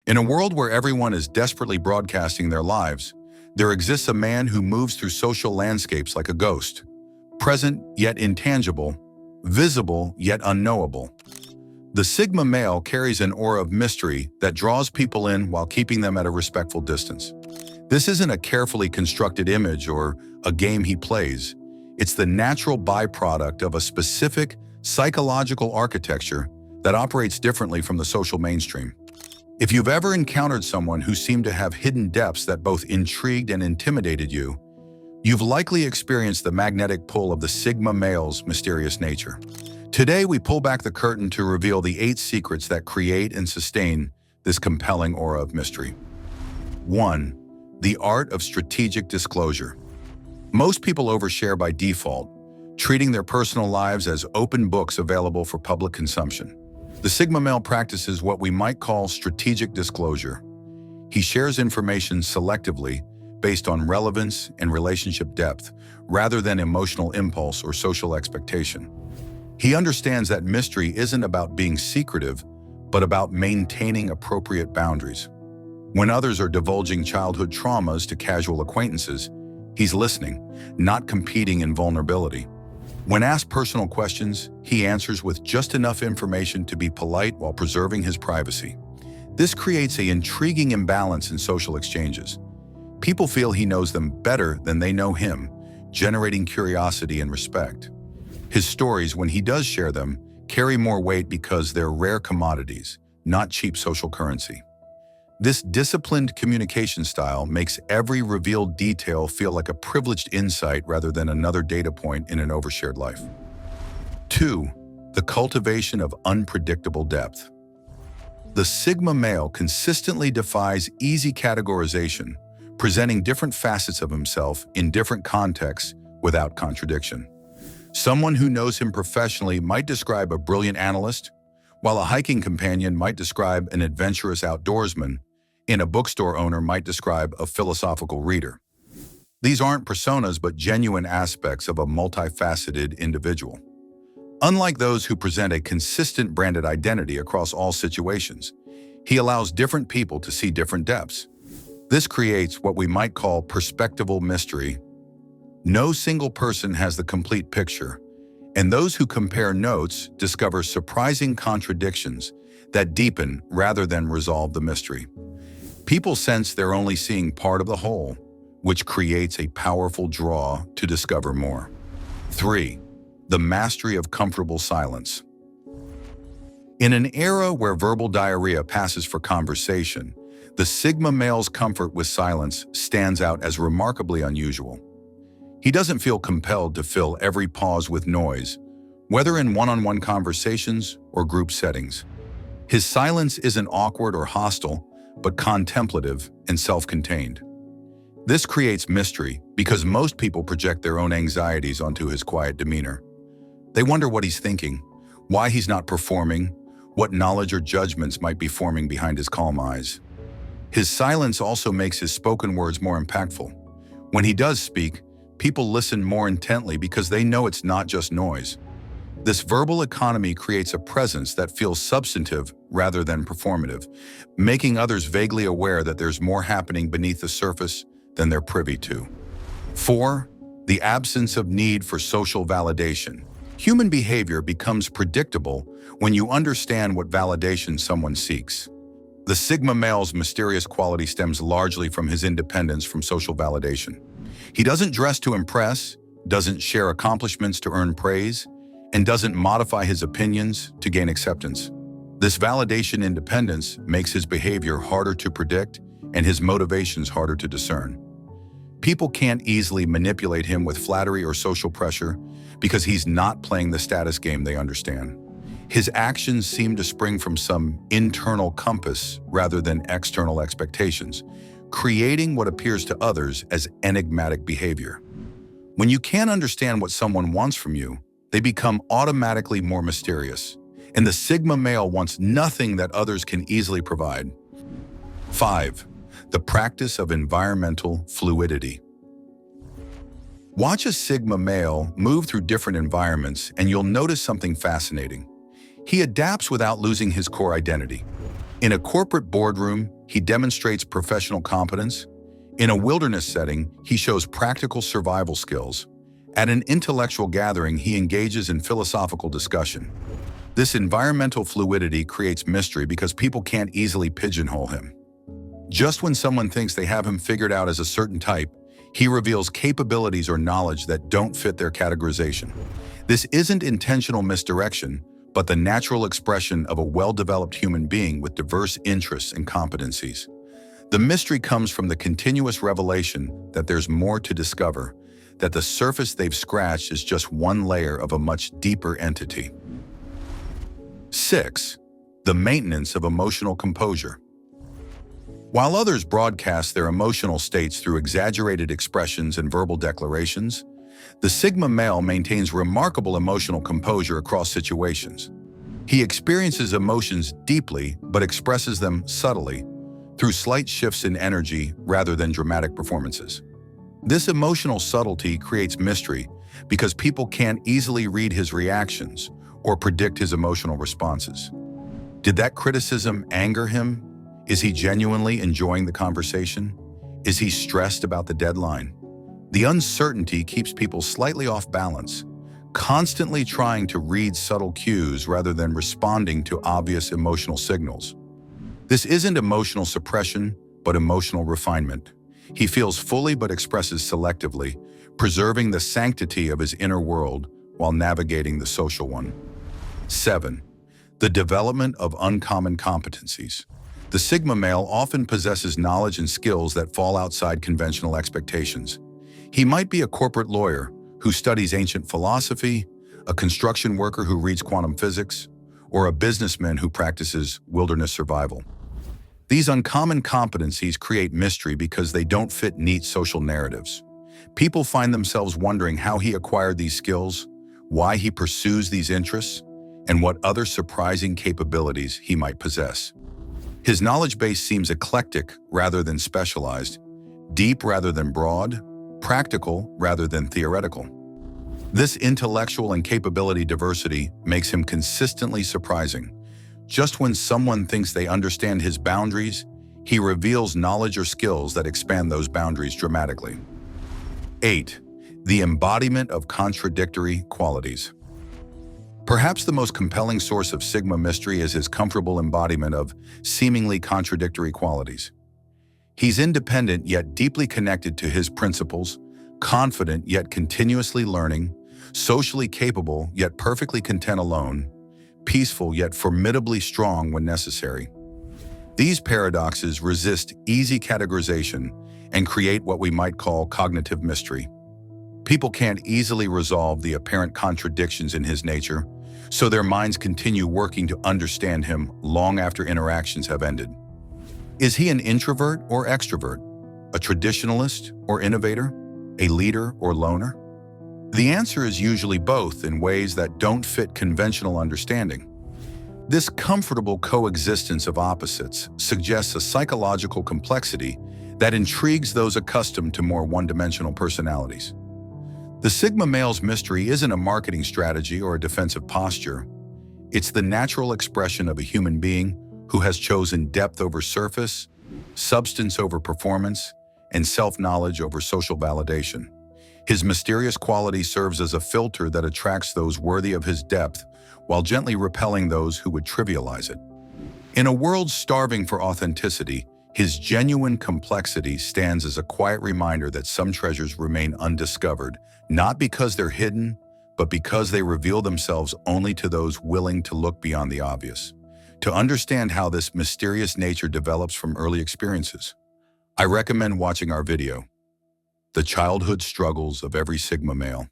In a world where everyone is desperately broadcasting their lives, there exists a man who moves through social landscapes like a ghost, present yet intangible, visible yet unknowable. The Sigma male carries an aura of mystery that draws people in while keeping them at a respectful distance. This isn't a carefully constructed image or a game he plays. It's the natural byproduct of a specific psychological architecture that operates differently from the social mainstream. If you've ever encountered someone who seemed to have hidden depths that both intrigued and intimidated you, you've likely experienced the magnetic pull of the Sigma male's mysterious nature. Today, we pull back the curtain to reveal the 8 secrets that create and sustain this compelling aura of mystery. 1. The art of strategic disclosure. Most people overshare by default, treating their personal lives as open books available for public consumption. The Sigma male practices what we might call strategic disclosure. He shares information selectively based on relevance and relationship depth, rather than emotional impulse or social expectation. He understands that mystery isn't about being secretive, but about maintaining appropriate boundaries. When others are divulging childhood traumas to casual acquaintances, he's listening, not competing in vulnerability. When asked personal questions, he answers with just enough information to be polite while preserving his privacy. This creates an intriguing imbalance in social exchanges. People feel he knows them better than they know him, generating curiosity and respect. His stories, when he does share them, carry more weight because they're rare commodities, not cheap social currency. This disciplined communication style makes every revealed detail feel like a privileged insight rather than another data point in an overshared life. 2. The cultivation of unpredictable depth. The Sigma male consistently defies easy categorization, presenting different facets of himself in different contexts without contradiction. Someone who knows him professionally might describe a brilliant analyst, while a hiking companion might describe an adventurous outdoorsman, and a bookstore owner might describe a philosophical reader. These aren't personas but genuine aspects of a multifaceted individual. Unlike those who present a consistent branded identity across all situations, he allows different people to see different depths. This creates what we might call perspectival mystery. No single person has the complete picture, and those who compare notes discover surprising contradictions that deepen rather than resolve the mystery. People sense they're only seeing part of the whole, which creates a powerful draw to discover more. 3. The mastery of comfortable silence. In an era where verbal diarrhea passes for conversation, the Sigma male's comfort with silence stands out as remarkably unusual. He doesn't feel compelled to fill every pause with noise, whether in one-on-one conversations or group settings. His silence isn't awkward or hostile, but contemplative and self-contained. This creates mystery because most people project their own anxieties onto his quiet demeanor. They wonder what he's thinking, why he's not performing, what knowledge or judgments might be forming behind his calm eyes. His silence also makes his spoken words more impactful. When he does speak, people listen more intently because they know it's not just noise. This verbal economy creates a presence that feels substantive rather than performative, making others vaguely aware that there's more happening beneath the surface than they're privy to. 4. The absence of need for social validation. Human behavior becomes predictable when you understand what validation someone seeks. The Sigma male's mysterious quality stems largely from his independence from social validation. He doesn't dress to impress, doesn't share accomplishments to earn praise, and doesn't modify his opinions to gain acceptance. This validation independence makes his behavior harder to predict and his motivations harder to discern. People can't easily manipulate him with flattery or social pressure because he's not playing the status game they understand. His actions seem to spring from some internal compass rather than external expectations, creating what appears to others as enigmatic behavior. When you can't understand what someone wants from you, they become automatically more mysterious, and the Sigma male wants nothing that others can easily provide. 5. The practice of environmental fluidity. Watch a Sigma male move through different environments and you'll notice something fascinating. He adapts without losing his core identity. In a corporate boardroom, he demonstrates professional competence. In a wilderness setting, he shows practical survival skills. At an intellectual gathering, he engages in philosophical discussion. This environmental fluidity creates mystery because people can't easily pigeonhole him. Just when someone thinks they have him figured out as a certain type, he reveals capabilities or knowledge that don't fit their categorization. This isn't intentional misdirection, but the natural expression of a well-developed human being with diverse interests and competencies. The mystery comes from the continuous revelation that there's more to discover, that the surface they've scratched is just one layer of a much deeper entity. 6. The maintenance of emotional composure. While others broadcast their emotional states through exaggerated expressions and verbal declarations, the Sigma male maintains remarkable emotional composure across situations. He experiences emotions deeply but expresses them subtly, through slight shifts in energy rather than dramatic performances. This emotional subtlety creates mystery because people can't easily read his reactions or predict his emotional responses. Did that criticism anger him? Is he genuinely enjoying the conversation? Is he stressed about the deadline? The uncertainty keeps people slightly off balance, constantly trying to read subtle cues rather than responding to obvious emotional signals. This isn't emotional suppression, but emotional refinement. He feels fully but expresses selectively, preserving the sanctity of his inner world while navigating the social one. 7. The development of uncommon competencies. The Sigma male often possesses knowledge and skills that fall outside conventional expectations. He might be a corporate lawyer who studies ancient philosophy, a construction worker who reads quantum physics, or a businessman who practices wilderness survival. These uncommon competencies create mystery because they don't fit neat social narratives. People find themselves wondering how he acquired these skills, why he pursues these interests, and what other surprising capabilities he might possess. His knowledge base seems eclectic rather than specialized, deep rather than broad, practical rather than theoretical. This intellectual and capability diversity makes him consistently surprising. Just when someone thinks they understand his boundaries, he reveals knowledge or skills that expand those boundaries dramatically. 8. The embodiment of contradictory qualities. Perhaps the most compelling source of Sigma mystery is his comfortable embodiment of seemingly contradictory qualities. He's independent yet deeply connected to his principles, confident yet continuously learning, socially capable yet perfectly content alone, peaceful yet formidably strong when necessary. These paradoxes resist easy categorization and create what we might call cognitive mystery. People can't easily resolve the apparent contradictions in his nature, so their minds continue working to understand him long after interactions have ended. Is he an introvert or extrovert? A traditionalist or innovator? A leader or loner? The answer is usually both in ways that don't fit conventional understanding. This comfortable coexistence of opposites suggests a psychological complexity that intrigues those accustomed to more one-dimensional personalities. The Sigma male's mystery isn't a marketing strategy or a defensive posture. It's the natural expression of a human being who has chosen depth over surface, substance over performance, and self-knowledge over social validation. His mysterious quality serves as a filter that attracts those worthy of his depth while gently repelling those who would trivialize it. In a world starving for authenticity, his genuine complexity stands as a quiet reminder that some treasures remain undiscovered, not because they're hidden, but because they reveal themselves only to those willing to look beyond the obvious. To understand how this mysterious nature develops from early experiences, I recommend watching our video, The Childhood Struggles of Every Sigma Male.